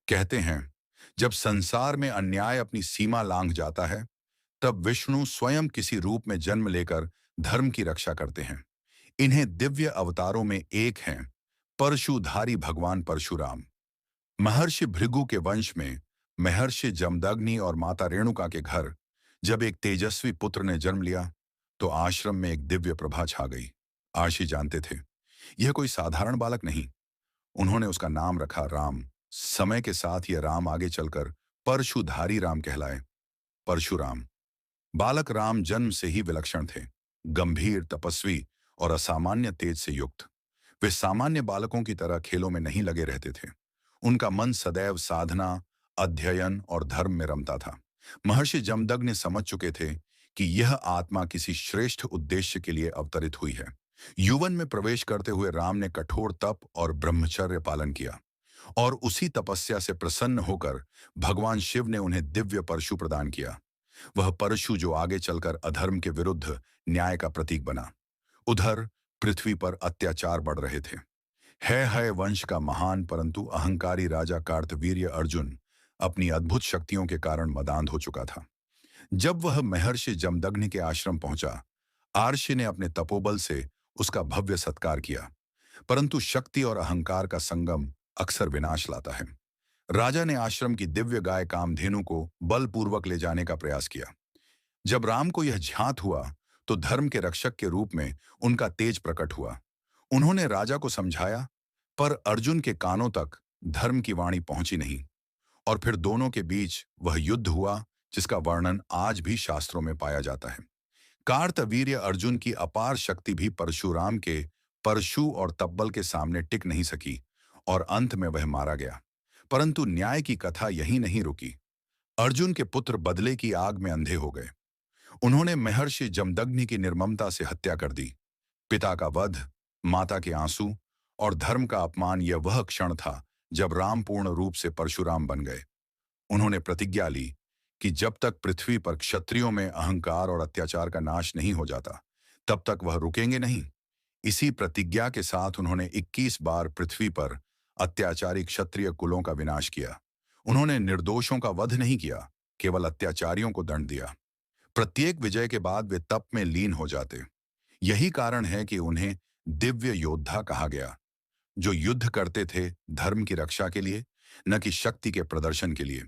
कहते हैं, जब संसार में अन्याय अपनी सीमा लांघ जाता है, तब विष्णु स्वयं किसी रूप में जन्म लेकर धर्म की रक्षा करते हैं। इन्हें दिव्य अवतारों में एक हैं परशुधारी भगवान परशुराम। महर्षि भृगु के वंश में महर्षि जमदग्नि और माता रेणुका के घर जब एक तेजस्वी पुत्र ने जन्म लिया, तो आश्रम में एक दिव्य प्रभा छा गई। आशी जानते थे, यह कोई साधारण बालक नहीं। उन्होंने उसका नाम रखा राम। समय के साथ यह राम आगे चलकर परशुधारी राम कहलाए। परशुराम। बालक राम जन्म से ही विलक्षण थे, गंभीर, तपस्वी और असामान्य तेज से युक्त। वे सामान्य बालकों की तरह खेलों में नहीं लगे रहते थे। उनका मन सदैव साधना, अध्ययन और धर्म में रमता था। महर्षि जमदग्नि समझ चुके थे कि यह आत्मा किसी श्रेष्ठ उद्देश्य के लिए अवतरित हुई है। यौवन में प्रवेश करते हुए राम ने कठोर तप और ब्रह्मचर्य पालन किया, और उसी तपस्या से प्रसन्न होकर भगवान शिव ने उन्हें दिव्य परशु प्रदान किया। वह परशु जो आगे चलकर अधर्म के विरुद्ध न्याय का प्रतीक बना। उधर पृथ्वी पर अत्याचार बढ़ रहे थे। है वंश का महान परंतु अहंकारी राजा कार्तवीर्य अर्जुन अपनी अद्भुत शक्तियों के कारण मदांध हो चुका था। जब वह महर्षि जमदग्नि के आश्रम पहुंचा, आर्षि ने अपने तपोबल से उसका भव्य सत्कार किया। परंतु शक्ति और अहंकार का संगम अक्सर विनाश लाता है। राजा ने आश्रम की दिव्य गाय कामधेनु को बलपूर्वक ले जाने का प्रयास किया। जब राम को यह ज्ञात हुआ, तो धर्म के रक्षक के रूप में उनका तेज प्रकट हुआ। उन्होंने राजा को समझाया, पर अर्जुन के कानों तक धर्म की वाणी पहुंची नहीं, और फिर दोनों के बीच वह युद्ध हुआ जिसका वर्णन आज भी शास्त्रों में पाया जाता है। कार्तवीर्य अर्जुन की अपार शक्ति भी परशुराम के परशु और तब्बल के सामने टिक नहीं सकी, और अंत में वह मारा गया। परंतु न्याय की कथा यहीं नहीं रुकी। अर्जुन के पुत्र बदले की आग में अंधे हो गए। उन्होंने महर्षि जमदग्नि की निर्ममता से हत्या कर दी। पिता का वध, माता के आंसू और धर्म का अपमान, यह वह क्षण था जब राम पूर्ण रूप से परशुराम बन गए। उन्होंने प्रतिज्ञा ली कि जब तक पृथ्वी पर क्षत्रियों में अहंकार और अत्याचार का नाश नहीं हो जाता, तब तक वह रुकेंगे नहीं। इसी प्रतिज्ञा के साथ उन्होंने 21 बार पृथ्वी पर अत्याचारी क्षत्रिय कुलों का विनाश किया। उन्होंने निर्दोषों का वध नहीं किया, केवल अत्याचारियों को दंड दिया। प्रत्येक विजय के बाद वे तप में लीन हो जाते। यही कारण है कि उन्हें दिव्य योद्धा कहा गया, जो युद्ध करते थे धर्म की रक्षा के लिए, न कि शक्ति के प्रदर्शन के लिए।